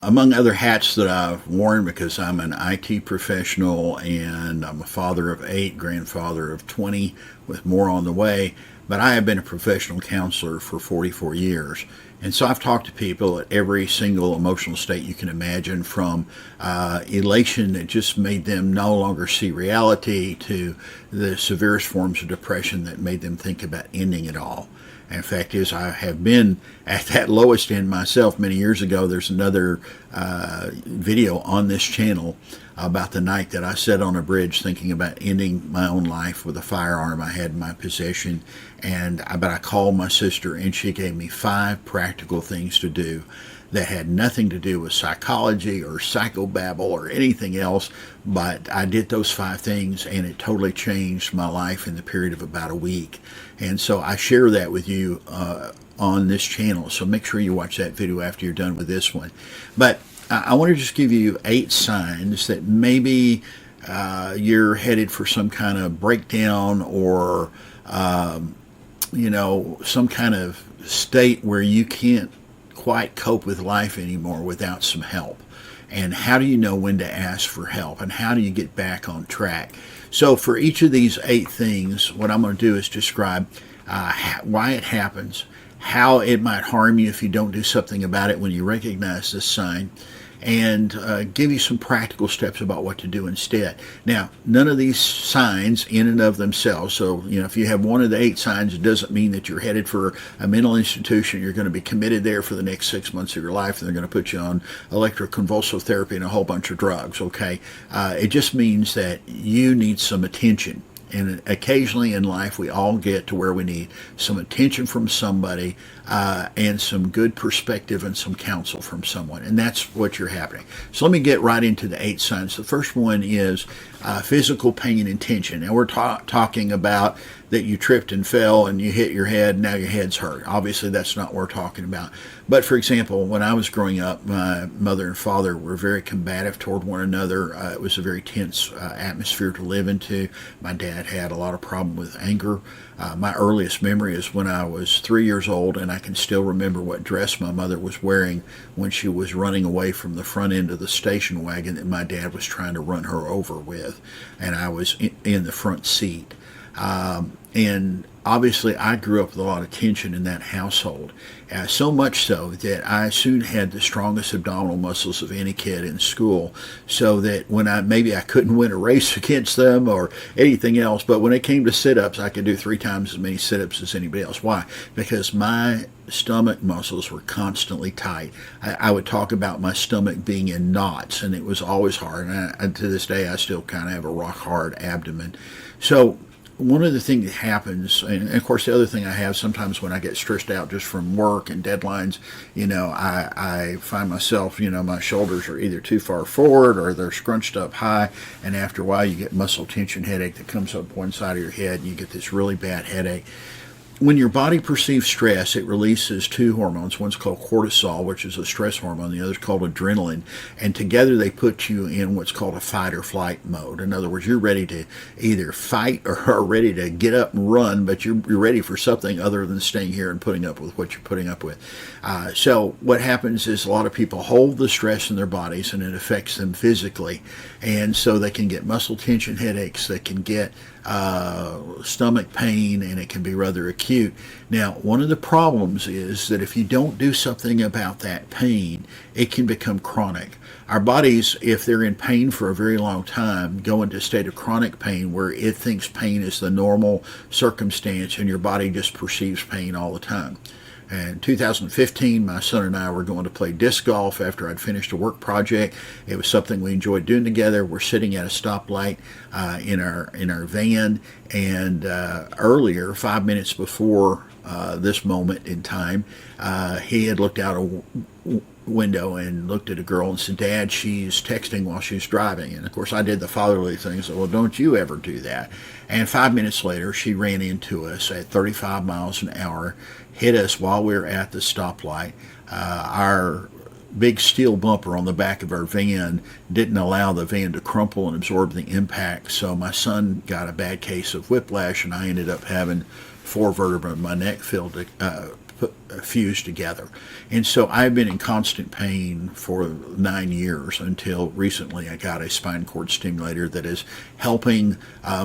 Among other hats that I've worn, because I'm an IT professional and I'm a father of 8, grandfather of 20, with more on the way, but I have been a professional counselor for 44 years. And so I've talked to people at every single emotional state you can imagine, from elation that just made them no longer see reality to the severest forms of depression that made them think about ending it all. And the fact is, I have been at that lowest end myself many years ago. There's another video on this channel about the night that I sat on a bridge thinking about ending my own life with a firearm I had in my possession. But I called my sister, and she gave me 5 practical things to do that had nothing to do with psychology or psychobabble or anything else. But I did those 5 things, and it totally changed my life in the period of about a week. And so I share that with you on this channel. So make sure you watch that video after you're done with this one. But I want to just give you 8 signs that maybe you're headed for some kind of breakdown, or some kind of state where you can't quite cope with life anymore without some help. And how do you know when to ask for help, and how do you get back on track? So for each of these 8 things, what I'm going to do is describe why it happens, how it might harm you if you don't do something about it when you recognize this sign, and give you some practical steps about what to do instead. Now, none of these signs in and of themselves, so if you have one of the 8 signs, it doesn't mean that you're headed for a mental institution. You're going to be committed there for the next 6 months of your life, and they're going to put you on electroconvulsive therapy and a whole bunch of drugs, okay? It just means that you need some attention. And occasionally in life, we all get to where we need some attention from somebody, and some good perspective and some counsel from someone. And that's what you're happening. So let me get right into the 8 signs. The first one is physical pain and tension. And we're talking about that you tripped and fell and you hit your head, and now your head's hurt. Obviously, that's not what we're talking about. But for example, when I was growing up, my mother and father were very combative toward one another. It was a very tense atmosphere to live into. My dad had a lot of problem with anger. My earliest memory is when I was 3 years old, and I can still remember what dress my mother was wearing when she was running away from the front end of the station wagon that my dad was trying to run her over with, and I was in the front seat. And obviously, I grew up with a lot of tension in that household, so much so that I soon had the strongest abdominal muscles of any kid in school, so that when maybe I couldn't win a race against them or anything else, but when it came to sit-ups, I could do 3 times as many sit-ups as anybody else. Why? Because my stomach muscles were constantly tight. I would talk about my stomach being in knots, and it was always hard. And to this day, I still kind of have a rock-hard abdomen. So one of the things that happens, and of course the other thing I have sometimes when I get stressed out just from work and deadlines, I find myself, my shoulders are either too far forward or they're scrunched up high, and after a while you get muscle tension headache that comes up one side of your head, and you get this really bad headache. When your body perceives stress, it releases 2 hormones. One's called cortisol, which is a stress hormone. The other's called adrenaline. And together they put you in what's called a fight or flight mode. In other words, you're ready to either fight or are ready to get up and run, but you're ready for something other than staying here and putting up with what you're putting up with. So what happens is a lot of people hold the stress in their bodies, and it affects them physically. And so they can get muscle tension headaches, they can get stomach pain, and it can be rather acute. Now, one of the problems is that if you don't do something about that pain, it can become chronic. Our bodies, if they're in pain for a very long time, go into a state of chronic pain where it thinks pain is the normal circumstance, and your body just perceives pain all the time. In 2015, my son and I were going to play disc golf after I'd finished a work project. It was something we enjoyed doing together. We're sitting at a stoplight in our van, and earlier, 5 minutes before this moment in time, he had looked out a window and looked at a girl and said, "Dad, she's texting while she's driving." And of course, I did the fatherly thing and said, "Well, don't you ever do that." And 5 minutes later, she ran into us at 35 miles an hour, hit us while we were at the stoplight. Our big steel bumper on the back of our van didn't allow the van to crumple and absorb the impact, so my son got a bad case of whiplash, and I ended up having 4 vertebrae in my neck fused together. And so I've been in constant pain for 9 years until recently I got a spine cord stimulator that is helping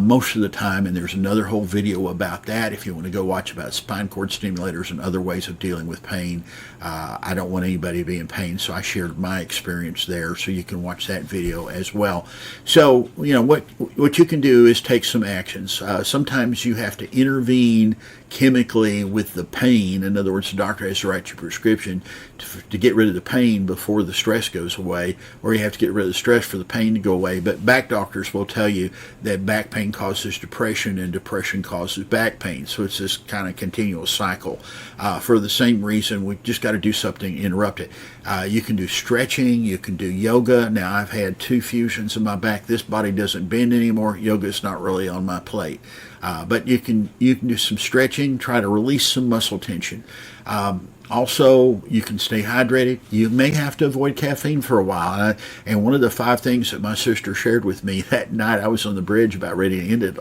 most of the time. And there's another whole video about that if you want to go watch about spine cord stimulators and other ways of dealing with pain. I don't want anybody to be in pain, so I shared my experience there, so you can watch that video as well. So, what you can do is take some actions. Sometimes you have to intervene chemically with the pain. In other words, the doctor has to write you a prescription to get rid of the pain before the stress goes away, or you have to get rid of the stress for the pain to go away. But back doctors will tell you that back pain causes depression and depression causes back pain. So it's this kind of continual cycle. For the same reason, we just got to do something to interrupt it. You can do stretching, you can do yoga. Now, I've had 2 fusions in my back. This body doesn't bend anymore. Yoga is not really on my plate. But you can do some stretching, try to release some muscle tension. Also, you can stay hydrated. You may have to avoid caffeine for a while. And one of the 5 things that my sister shared with me that night I was on the bridge about ready to end it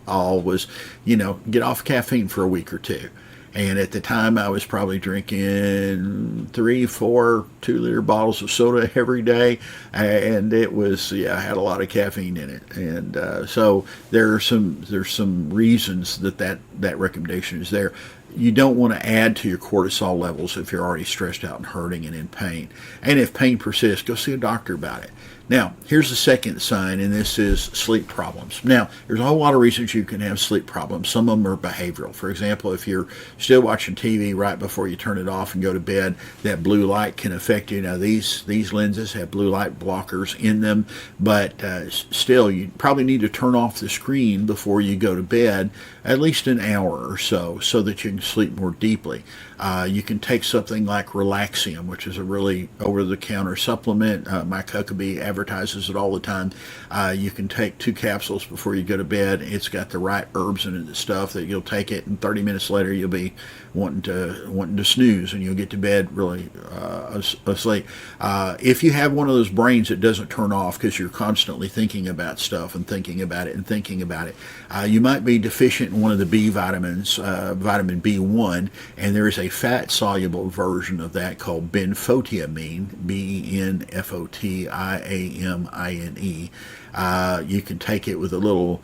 all was, get off caffeine for a week or 2. And at the time, I was probably drinking 3, 4 2-liter bottles of soda every day, and it was I had a lot of caffeine in it. And so there's some reasons that recommendation is there. You don't want to add to your cortisol levels if you're already stressed out and hurting and in pain. And if pain persists, go see a doctor about it. Now, here's the second sign, and this is sleep problems. Now, there's a whole lot of reasons you can have sleep problems. Some of them are behavioral. For example, if you're still watching TV right before you turn it off and go to bed, that blue light can affect you. Now, these lenses have blue light blockers in them, but still, you probably need to turn off the screen before you go to bed at least an hour or so that you can sleep more deeply. You can take something like Relaxium, which is a really over-the-counter supplement. Mike Huckabee advertises it all the time. You can take 2 capsules before you go to bed. It's got the right herbs in it and stuff that you'll take it, and 30 minutes later you'll be wanting to snooze, and you'll get to bed really asleep. If you have one of those brains that doesn't turn off because you're constantly thinking about stuff and thinking about it and thinking about it, you might be deficient in one of the B vitamins, vitamin B1, and there is a fat-soluble version of that called benfotiamine, benfotiamine. You can take it with a little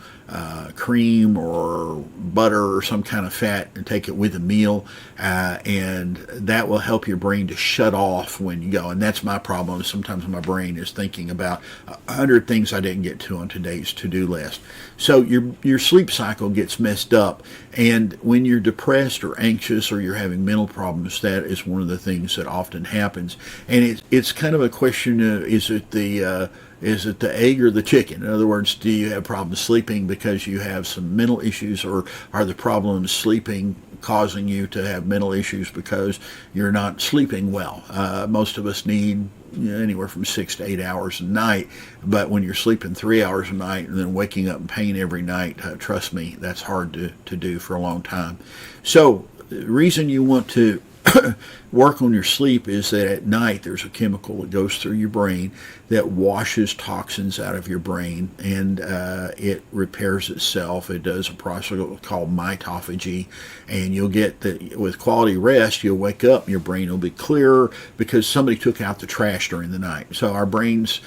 cream or butter or some kind of fat and take it with a meal, and that will help your brain to shut off when you go. And that's my problem. Sometimes my brain is thinking about 100 things I didn't get to on today's to-do list. So your sleep cycle gets messed up, and when you're depressed or anxious or you're having mental problems, that is one of the things that often happens. And it's kind of a question of, is it the egg or the chicken? In other words, do you have problems sleeping because you have some mental issues, or are the problems sleeping causing you to have mental issues because you're not sleeping well? Most of us need anywhere from 6 to 8 hours a night, but when you're sleeping 3 hours a night and then waking up in pain every night, trust me, that's hard to do for a long time. So the reason you want to work on your sleep is that at night there's a chemical that goes through your brain that washes toxins out of your brain, and it repairs itself. It does a process called mitophagy, and you'll get that with quality rest. You'll wake up and your brain will be clearer because somebody took out the trash during the night. So our brains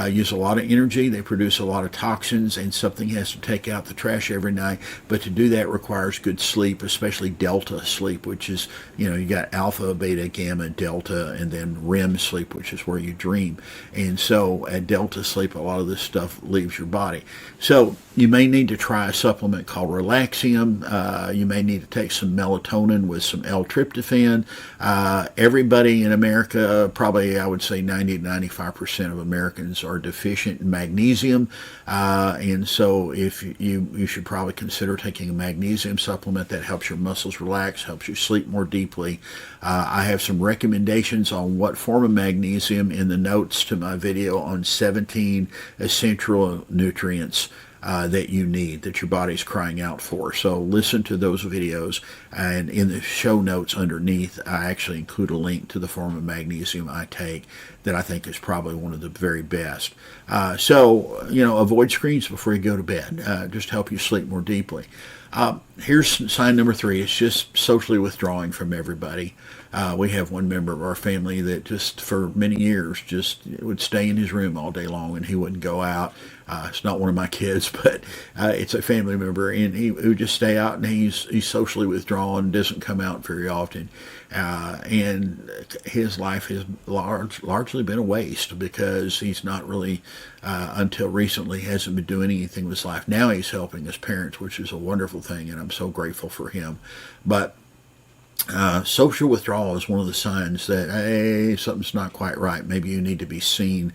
use a lot of energy. They produce a lot of toxins, and something has to take out the trash every night. But to do that requires good sleep, especially delta sleep, which is, you got alpha, beta, gamma, delta, and then REM sleep, which is where you dream. And so at delta sleep, a lot of this stuff leaves your body. So you may need to try a supplement called Relaxium. You may need to take some melatonin with some L-tryptophan. Everybody in America, probably I would say 90 to 95% of Americans are deficient in magnesium. And so if you should probably consider taking a magnesium supplement that helps your muscles relax, helps you sleep more deeply. I have some recommendations on what form of magnesium in the notes to my video on 17 essential nutrients that you need, that your body's crying out for. So listen to those videos, and in the show notes underneath I actually include a link to the form of magnesium I take that I think is probably one of the very best. So, avoid screens before you go to bed. Just help you sleep more deeply. Here's sign number 3. It's just socially withdrawing from everybody. We have one member of our family that just for many years just would stay in his room all day long and he wouldn't go out. It's not one of my kids, but it's a family member, and he would just stay out, and he's socially withdrawn, doesn't come out very often, and his life has largely been a waste because he's not really, until recently, hasn't been doing anything with his life. Now he's helping his parents, which is a wonderful thing, and I'm so grateful for him. But social withdrawal is one of the signs that, hey, something's not quite right. Maybe you need to be seen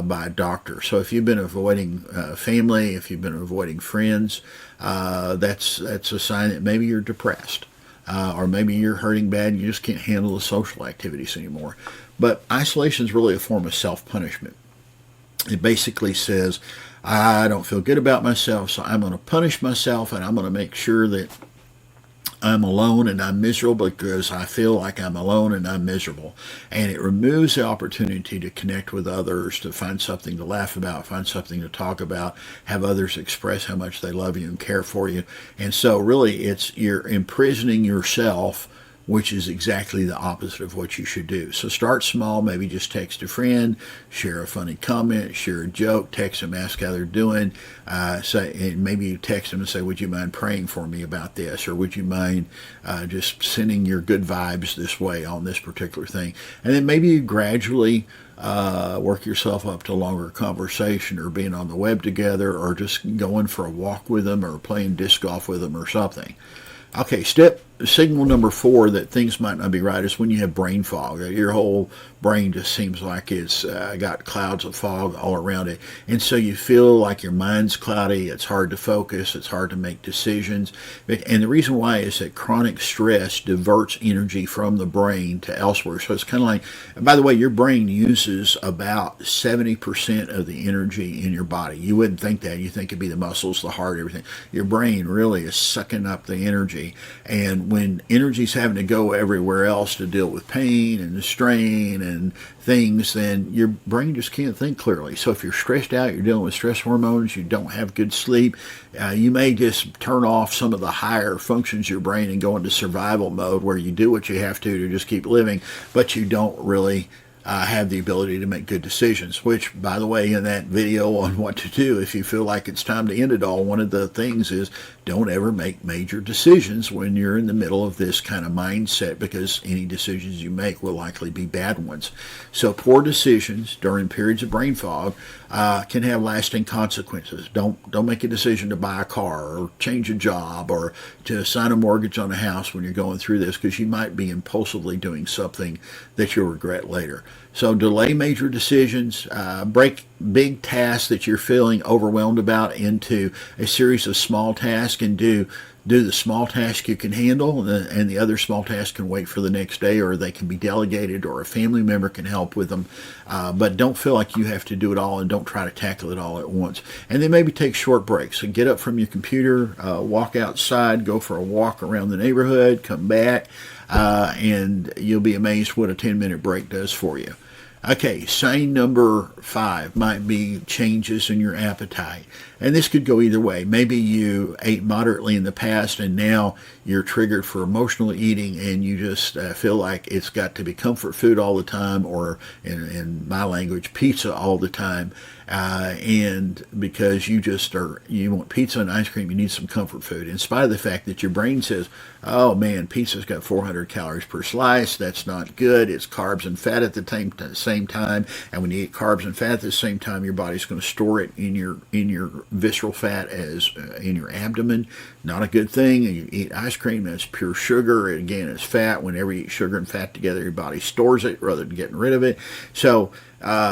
by a doctor. So if you've been avoiding family, if you've been avoiding friends, that's a sign that maybe you're depressed. Or maybe you're hurting bad and you just can't handle the social activities anymore. But isolation is really a form of self-punishment. It basically says, I don't feel good about myself, so I'm going to punish myself, and I'm going to make sure that I'm alone and I'm miserable because I feel like I'm alone and I'm miserable. And it removes the opportunity to connect with others, to find something to laugh about, find something to talk about, have others express how much they love you and care for you. And so really you're imprisoning yourself, which is exactly the opposite of what you should do. So start small, maybe just text a friend, share a funny comment, share a joke, text them, ask how they're doing. And maybe you text them and say, would you mind praying for me about this? Or would you mind just sending your good vibes this way on this particular thing? And then maybe you gradually work yourself up to longer conversation, or being on the web together, or just going for a walk with them, or playing disc golf with them or something. Okay, signal number 4 that things might not be right is when you have brain fog. Your whole brain just seems like it's got clouds of fog all around it. And so you feel like your mind's cloudy, it's hard to focus, it's hard to make decisions. And the reason why is that chronic stress diverts energy from the brain to elsewhere. So it's kind of like, by the way, your brain uses about 70% of the energy in your body. You wouldn't think that. You think it'd be the muscles, the heart, everything. Your brain really is sucking up the energy. And when energy's having to go everywhere else to deal with pain and the strain and things, then your brain just can't think clearly. So if you're stressed out, you're dealing with stress hormones, you don't have good sleep, you may just turn off some of the higher functions of your brain and go into survival mode where you do what you have to just keep living, but you don't really have the ability to make good decisions, which, by the way, in that video on what to do if you feel like it's time to end it all, one of the things is don't ever make major decisions when you're in the middle of this kind of mindset, because any decisions you make will likely be bad ones. So poor decisions during periods of brain fog can have lasting consequences. Don't make a decision to buy a car or change a job or to sign a mortgage on a house when you're going through this, because you might be impulsively doing something that you'll regret later. So delay major decisions, break big tasks that you're feeling overwhelmed about into a series of small tasks, and do the small task you can handle, and the other small tasks can wait for the next day, or they can be delegated, or a family member can help with them. But don't feel like you have to do it all, and don't try to tackle it all at once. And then maybe take short breaks. So get up from your computer, walk outside, go for a walk around the neighborhood, come back, and you'll be amazed what a 10-minute break does for you. Okay, sign number 5 might be changes in your appetite. And this could go either way. Maybe you ate moderately in the past and now you're triggered for emotional eating, and you just feel like it's got to be comfort food all the time, or in my language, pizza all the time. And because you want pizza and ice cream, you need some comfort food, in spite of the fact that your brain says, oh man, pizza's got 400 calories per slice, that's not good, it's carbs and fat at the same time, and when you eat carbs and fat at the same time, your body's going to store it in your visceral fat as in your abdomen. Not a good thing. And you eat ice cream, that's pure sugar, and again, it's fat. Whenever you eat sugar and fat together, your body stores it rather than getting rid of it. So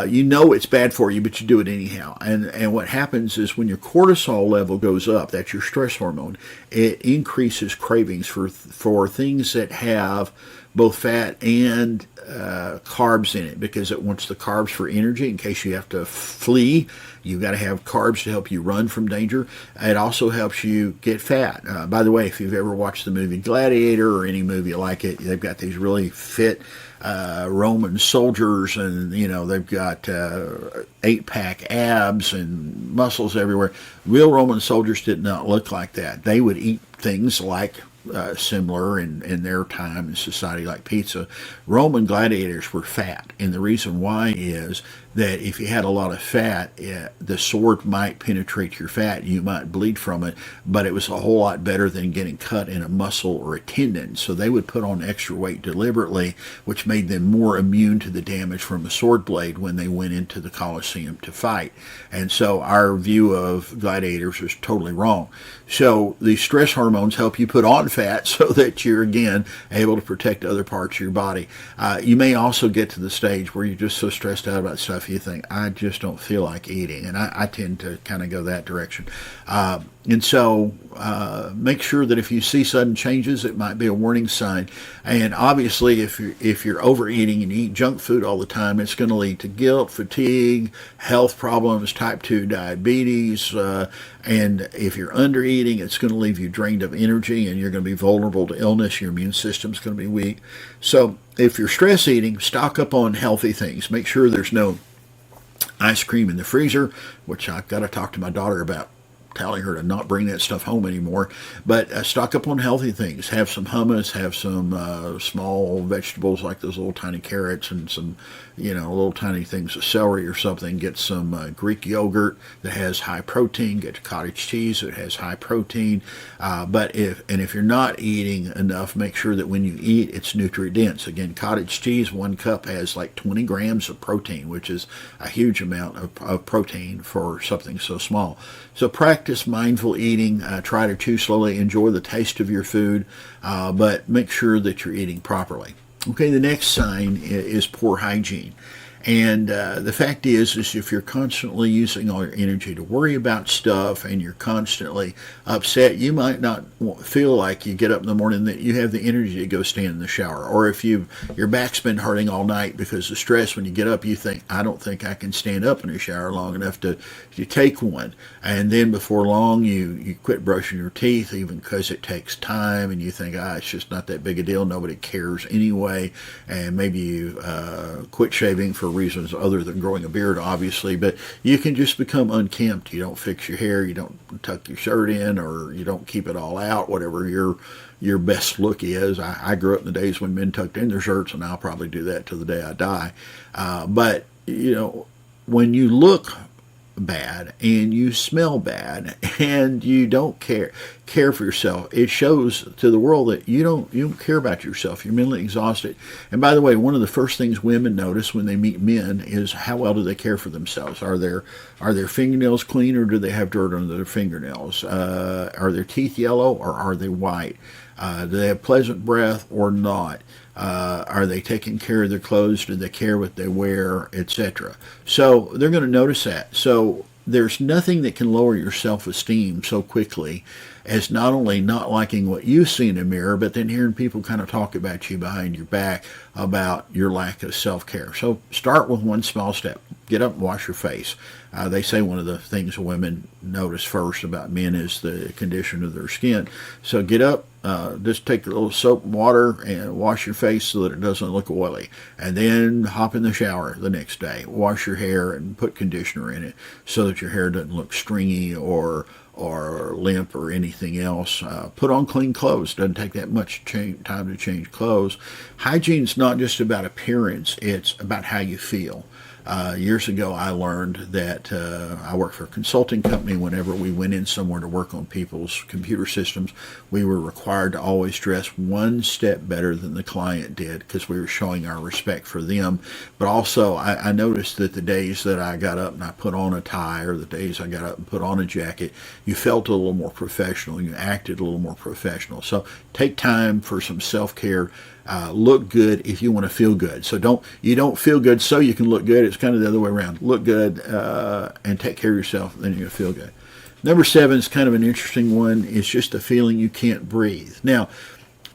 you know it's bad for you, but you do it anyhow. And what happens is when your cortisol level goes up, that's your stress hormone, it increases cravings for things that have both fat and carbs in it, because it wants the carbs for energy in case you have to flee. You've got to have carbs to help you run from danger. It also helps you get fat. By the way, if you've ever watched the movie Gladiator or any movie like it, they've got these really fit Roman soldiers, and they've got 8-pack abs and muscles everywhere. Real Roman soldiers did not look like that. They would eat things like similar in their time in society, like pizza. Roman gladiators were fat, and the reason why is that if you had a lot of fat, the sword might penetrate your fat. You might bleed from it, but it was a whole lot better than getting cut in a muscle or a tendon. So they would put on extra weight deliberately, which made them more immune to the damage from a sword blade when they went into the Colosseum to fight. And so our view of gladiators is totally wrong. So these stress hormones help you put on fat so that you're, again, able to protect other parts of your body. You may also get to the stage where you're just so stressed out about stuff you think, I just don't feel like eating. And I tend to kind of go that direction. And so make sure that if you see sudden changes, it might be a warning sign. And obviously, if you're overeating and you eat junk food all the time, it's going to lead to guilt, fatigue, health problems, type 2 diabetes. And if you're undereating, it's going to leave you drained of energy, and you're going to be vulnerable to illness. Your immune system's going to be weak. So if you're stress eating, stock up on healthy things. Make sure there's no ice cream in the freezer, which I've got to talk to my daughter about, telling her to not bring that stuff home anymore. But stock up on healthy things. Have some hummus, have some small vegetables like those little tiny carrots, and some little tiny things of celery or something. Get some Greek yogurt that has high protein. Get cottage cheese that has high protein. But if you're not eating enough, make sure that when you eat, it's nutrient dense. Again, cottage cheese, 1 cup has like 20 grams of protein, which is a huge amount of protein for something so small. So practice mindful eating. Try to chew slowly. Enjoy the taste of your food, but make sure that you're eating properly. Okay, the next sign is poor hygiene. And the fact is if you're constantly using all your energy to worry about stuff, and you're constantly upset, you might not feel like you get up in the morning that you have the energy to go stand in the shower. Or if your back's been hurting all night because of stress, when you get up, you think, I don't think I can stand up in a shower long enough to take one. And then before long, you quit brushing your teeth, even because it takes time, and you think, it's just not that big a deal. Nobody cares anyway. And maybe you quit shaving for reasons other than growing a beard, obviously, but you can just become unkempt. You don't fix your hair, you don't tuck your shirt in, or you don't keep it all out, whatever your best look is. I grew up in the days when men tucked in their shirts, and I'll probably do that till the day I die. But when you look bad and you smell bad and you don't care for yourself, it shows to the world that you don't care about yourself. You're mentally exhausted. And by the way, one of the first things women notice when they meet men is how well do they care for themselves. Are their fingernails clean, or do they have dirt under their fingernails? Are their teeth yellow, or are they white? Do they have pleasant breath or not? Are they taking care of their clothes? Do they care what they wear, etc.? So they're going to notice that. So there's nothing that can lower your self-esteem so quickly as not only not liking what you see in the mirror, but then hearing people kind of talk about you behind your back about your lack of self-care. So start with one small step. Get up and wash your face. They say one of the things women notice first about men is the condition of their skin. So get up, just take a little soap and water and wash your face so that it doesn't look oily. And then hop in the shower the next day. Wash your hair and put conditioner in it so that your hair doesn't look stringy or limp or anything else. Put on clean clothes. Doesn't take that much time to change clothes. Hygiene's not just about appearance. It's about how you feel. Years ago, I learned that I worked for a consulting company. Whenever we went in somewhere to work on people's computer systems, we were required to always dress one step better than the client did, because we were showing our respect for them. But also, I noticed that the days that I got up and I put on a tie, or the days I got up and put on a jacket, you felt a little more professional. You acted a little more professional. So take time for some self-care. Look good if you want to feel good. So you don't feel good so you can look good. It's kind of the other way around. Look good and take care of yourself, then you're going to feel good. Number 7 is kind of an interesting one. It's just a feeling you can't breathe. Now,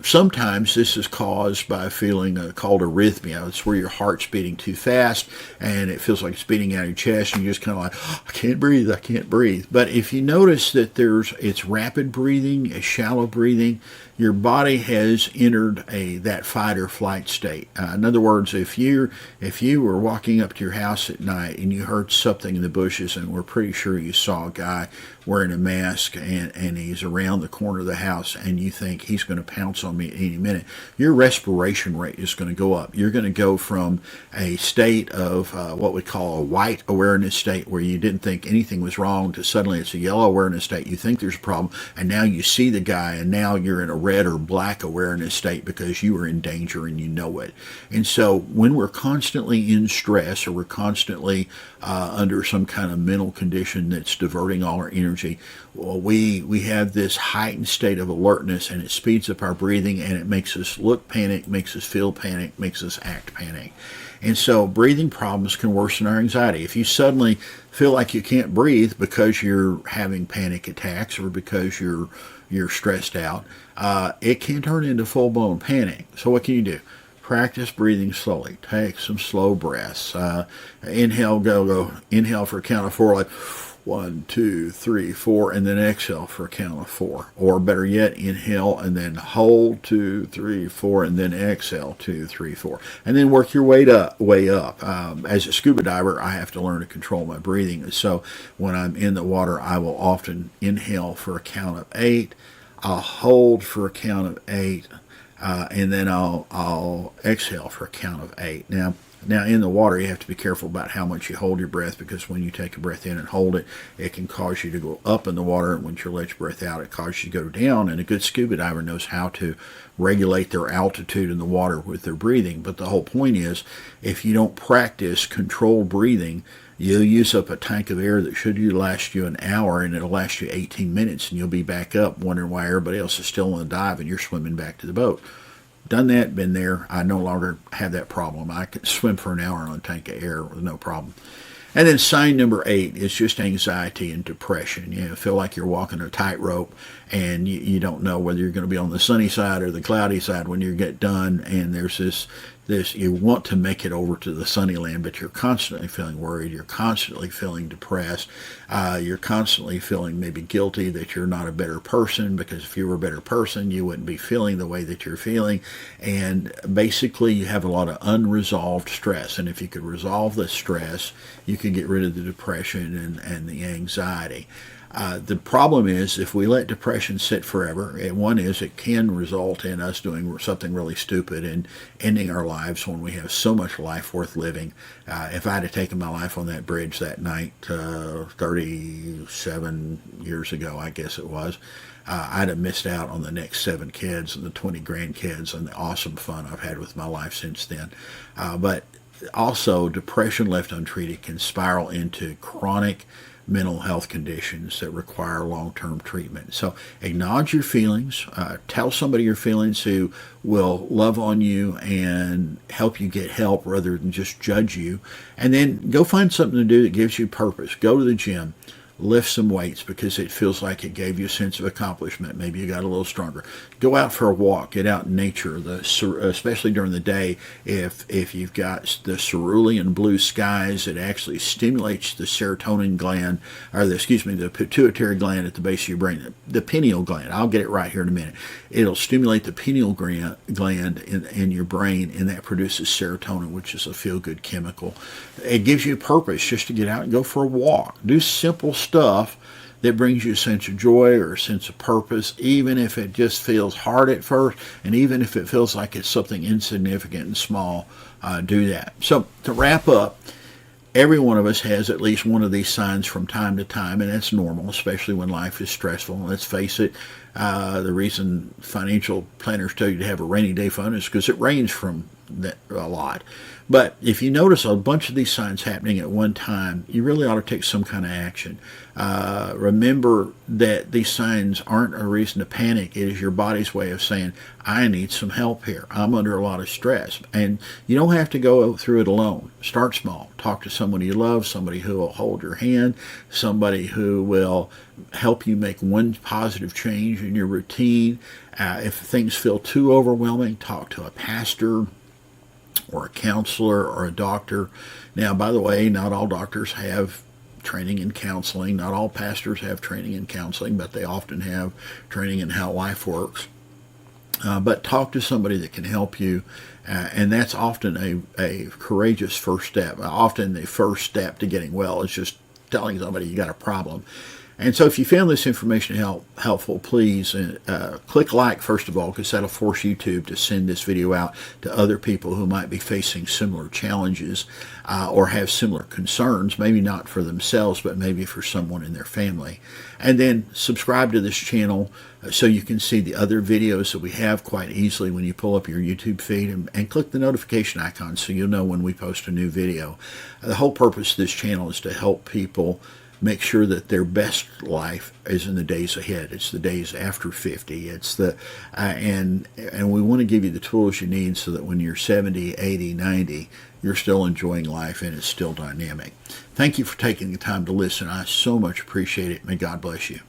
Sometimes this is caused by a feeling called arrhythmia. It's where your heart's beating too fast and it feels like it's beating out of your chest and you're just kind of like, oh, I can't breathe, I can't breathe. But if you notice that it's rapid breathing, it's shallow breathing, your body has entered that fight or flight state. In other words, if you were walking up to your house at night and you heard something in the bushes and we're pretty sure you saw a guy wearing a mask and he's around the corner of the house and you think he's going to pounce on me at any minute, your respiration rate is going to go up. You're going to go from a state of what we call a white awareness state where you didn't think anything was wrong to suddenly it's a yellow awareness state. You think there's a problem and now you see the guy and now you're in a red or black awareness state because you are in danger and you know it. And so when we're constantly in stress or we're constantly under some kind of mental condition that's diverting all our energy, well, we have this heightened state of alertness and it speeds up our breathing and it makes us look panic, makes us feel panic, makes us act panic. And so breathing problems can worsen our anxiety. If you suddenly feel like you can't breathe because you're having panic attacks or because you're stressed out, it can turn into full-blown panic. So what can you do? Practice breathing slowly. Take some slow breaths. Inhale, go. Inhale for a count of 4, like 1, 2, 3, 4, and then exhale for a count of 4. Or better yet, inhale and then hold 2, 3, 4, and then exhale 2, 3, 4, and then work your way up. As a scuba diver, I have to learn to control my breathing. So when I'm in the water, I will often inhale for a count of 8. I'll hold for a count of 8. And then I'll exhale for a count of 8. Now in the water, you have to be careful about how much you hold your breath because when you take a breath in and hold it, it can cause you to go up in the water. And when you let your breath out, it causes you to go down. And a good scuba diver knows how to regulate their altitude in the water with their breathing. But the whole point is, if you don't practice controlled breathing, you'll use up a tank of air that should last you an hour and it'll last you 18 minutes and you'll be back up wondering why everybody else is still on the dive and you're swimming back to the boat. Done that, been there. I no longer have that problem. I can swim for an hour on a tank of air with no problem. And then sign number 8 is just anxiety and depression. You feel like you're walking a tightrope and you don't know whether you're going to be on the sunny side or the cloudy side when you get done. And there's this you want to make it over to the sunny land, but you're constantly feeling worried. You're constantly feeling depressed. You're constantly feeling maybe guilty that you're not a better person because if you were a better person, you wouldn't be feeling the way that you're feeling. And basically, you have a lot of unresolved stress. And if you could resolve the stress, you could get rid of the depression and the anxiety. The problem is if we let depression sit forever, one is it can result in us doing something really stupid and ending our lives when we have so much life worth living. If I had taken my life on that bridge that night 37 years ago, I guess it was, I'd have missed out on the next 7 kids and the 20 grandkids and the awesome fun I've had with my life since then. But also, depression left untreated can spiral into chronic mental health conditions that require long-term treatment. So acknowledge your feelings. Tell somebody your feelings who will love on you and help you get help rather than just judge you. And then go find something to do that gives you purpose. Go to the gym. Lift some weights because it feels like it gave you a sense of accomplishment. Maybe you got a little stronger. Go out for a walk. Get out in nature, especially during the day. If you've got the cerulean blue skies, it actually stimulates the serotonin gland, or the pituitary gland at the base of your brain, the pineal gland. I'll get it right here in a minute. It'll stimulate the pineal gland in your brain, and that produces serotonin, which is a feel-good chemical. It gives you purpose just to get out and go for a walk. Do simple stuff that brings you a sense of joy or a sense of purpose, even if it just feels hard at first, and even if it feels like it's something insignificant and small, do that. So to wrap up, every one of us has at least one of these signs from time to time, and that's normal, especially when life is stressful. Let's face it, the reason financial planners tell you to have a rainy day fund is because it rains from a lot. But if you notice a bunch of these signs happening at one time, you really ought to take some kind of action. Remember that these signs aren't a reason to panic. It is your body's way of saying, I need some help here. I'm under a lot of stress. And you don't have to go through it alone. Start small. Talk to someone you love, somebody who will hold your hand, somebody who will help you make one positive change in your routine. If things feel too overwhelming, talk to a pastor or a counselor or a doctor. Now, by the way, not all doctors have training in counseling. Not all pastors have training in counseling, but they often have training in how life works. But talk to somebody that can help you, and that's often a courageous first step. Often the first step to getting well is just telling somebody you got a problem. And so if you found this information helpful, please click like, first of all, because that'll force YouTube to send this video out to other people who might be facing similar challenges or have similar concerns, maybe not for themselves, but maybe for someone in their family. And then subscribe to this channel so you can see the other videos that we have quite easily when you pull up your YouTube feed, and click the notification icon so you'll know when we post a new video. The whole purpose of this channel is to help people make sure that their best life is in the days ahead. It's the days after 50. It's the and we want to give you the tools you need so that when you're 70, 80, 90, you're still enjoying life and it's still dynamic. Thank you for taking the time to listen. I so much appreciate it. May God bless you.